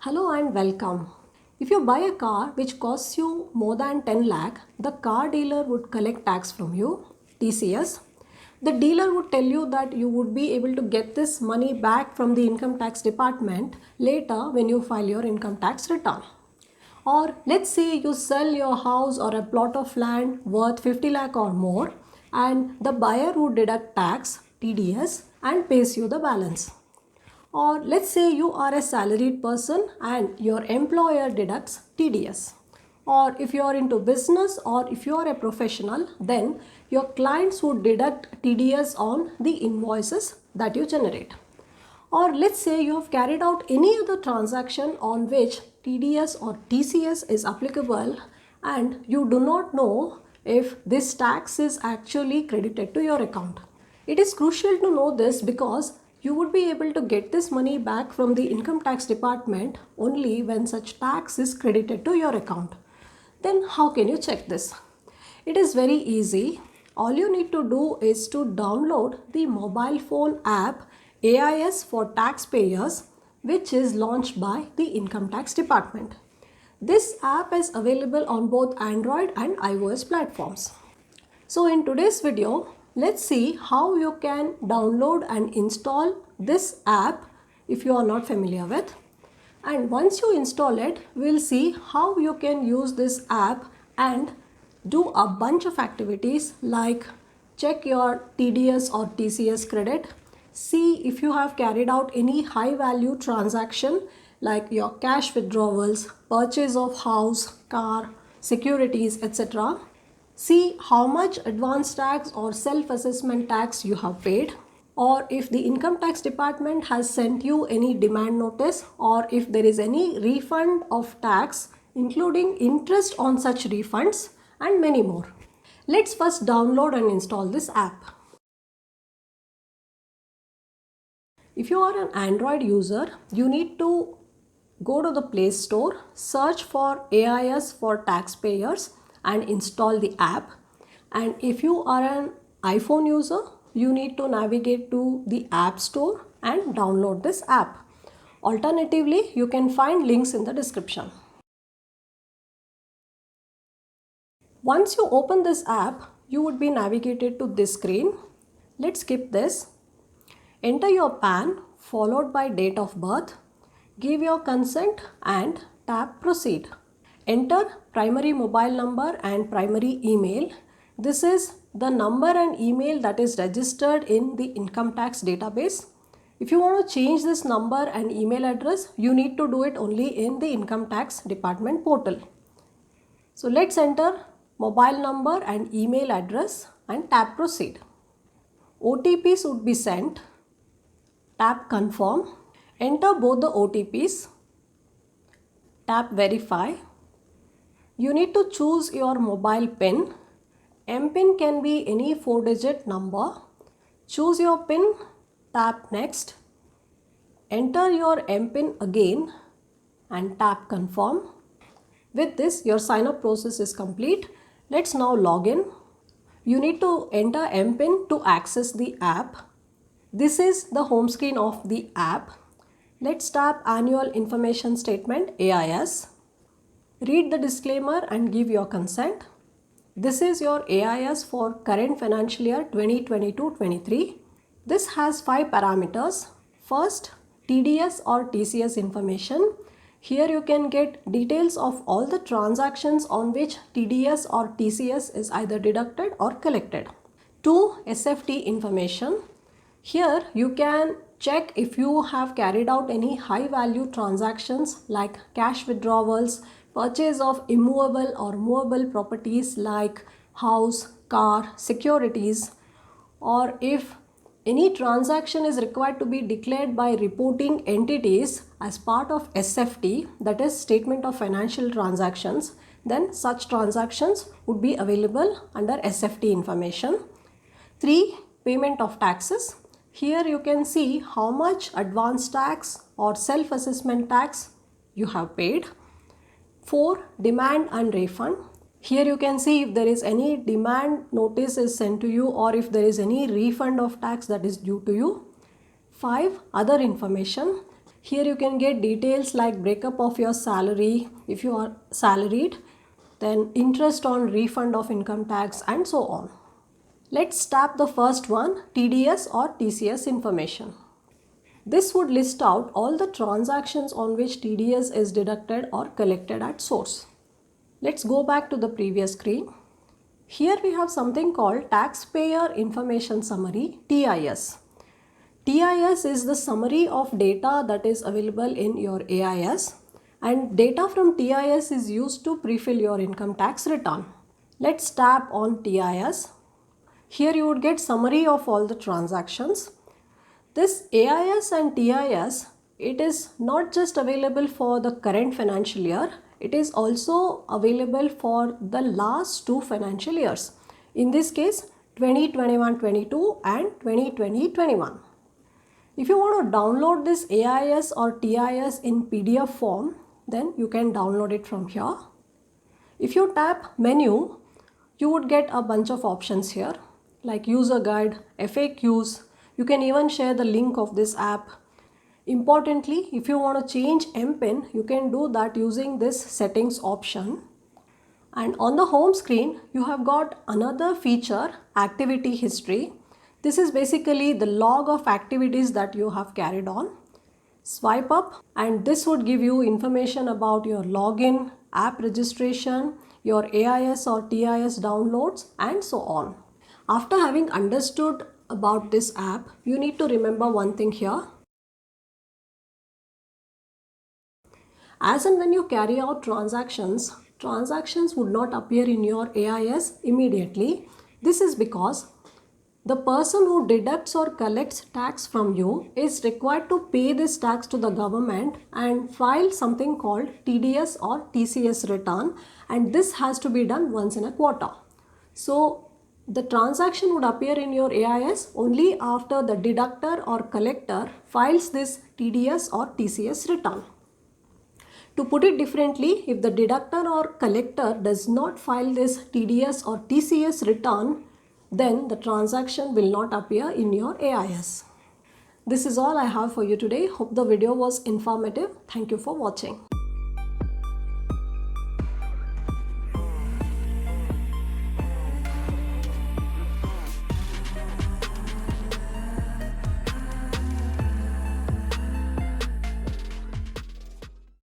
Hello and welcome. If you buy a car which costs you more than 10 lakh, the car dealer would collect tax from you, TCS. The dealer would tell you that you would be able to get this money back from the income tax department later when you file your income tax return. Or let's say you sell your house or a plot of land worth 50 lakh or more and the buyer would deduct tax, TDS, and pays you the balance. Or let's say you are a salaried person and your employer deducts TDS. Or if you are into business or if you are a professional, then your clients would deduct TDS on the invoices that you generate. Or let's say you have carried out any other transaction on which TDS or TCS is applicable and you do not know if this tax is actually credited to your account. It is crucial to know this because you would be able to get this money back from the income tax department only when such tax is credited to your account. Then how can you check this? It is very easy. All you need to do is to download the mobile phone app AIS for Taxpayers, which is launched by the Income Tax Department. This app is available on both Android and iOS platforms. So in today's video, let's see how you can download and install this app if you are not familiar with. And once you install it, we'll see how you can use this app and do a bunch of activities like check your TDS or TCS credit, see if you have carried out any high value transaction like your cash withdrawals, purchase of house, car, securities, etc. See how much advance tax or self-assessment tax you have paid, or if the income tax department has sent you any demand notice, or if there is any refund of tax including interest on such refunds, and many more. Let's first download and install this app. If you are an Android user, you need to go to the Play Store, search for AIS for Taxpayers and install the app. And if you are an iPhone user, you need to navigate to the App Store and download this app. Alternatively, you can find links in the description. Once you open this app, you would be navigated to this screen. Let's skip this. Enter your PAN followed by date of birth. Give your consent and tap proceed. Enter primary mobile number and primary email. This is the number and email that is registered in the income tax database. If you want to change this number and email address, you need to do it only in the income tax department portal. So let's enter mobile number and email address and tap proceed. OTPs would be sent. Tap confirm. Enter both the OTPs. Tap verify. You need to choose your mobile PIN. MPIN can be any 4-digit number. Choose your PIN. Tap next. Enter your MPIN again and tap confirm. With this, your sign up process is complete. Let's now log in. You need to enter MPIN to access the app. This is the home screen of the app. Let's tap Annual Information Statement AIS. Read the disclaimer and give your consent. This is your AIS for current financial year 2022-23. This has 5 parameters. First, TDS or TCS information. Here you can get details of all the transactions on which TDS or TCS is either deducted or collected. 2, SFT information. Here you can check if you have carried out any high value transactions like cash withdrawals, purchase of immovable or movable properties like house, car, securities, or if any transaction is required to be declared by reporting entities as part of SFT, that is Statement of Financial Transactions, then such transactions would be available under SFT information. 3, payment of taxes. Here you can see how much advance tax or self-assessment tax you have paid. 4, demand and refund. Here you can see if there is any demand notice is sent to you or if there is any refund of tax that is due to you. 5, other information. Here you can get details like breakup of your salary if you are salaried, then interest on refund of income tax and so on. Let's tap the first one, TDS or TCS information. This would list out all the transactions on which TDS is deducted or collected at source. Let's go back to the previous screen. Here we have something called Taxpayer Information Summary, TIS. TIS is the summary of data that is available in your AIS, and data from TIS is used to pre-fill your income tax return. Let's tap on TIS. Here you would get summary of all the transactions. This AIS and TIS, it is not just available for the current financial year, it is also available for the last 2 financial years. In this case, 2021-22 and 2020-21. If you want to download this AIS or TIS in PDF form, then you can download it from here. If you tap menu, you would get a bunch of options here like user guide, FAQs. You can even share the link of this app. Importantly, if you want to change MPIN, you can do that using this settings option. And on the home screen, you have got another feature, activity history. This is basically the log of activities that you have carried on. Swipe up and this would give you information about your login, app registration, your AIS or TIS downloads and so on. After having understood about this app, you need to remember one thing here. As and when you carry out transactions would not appear in your AIS immediately. This is because the person who deducts or collects tax from you is required to pay this tax to the government and file something called TDS or TCS return, and this has to be done once in a quarter. So the transaction would appear in your AIS only after the deductor or collector files this TDS or TCS return. To put it differently, if the deductor or collector does not file this TDS or TCS return, then the transaction will not appear in your AIS. This is all I have for you today. Hope the video was informative. Thank you for watching.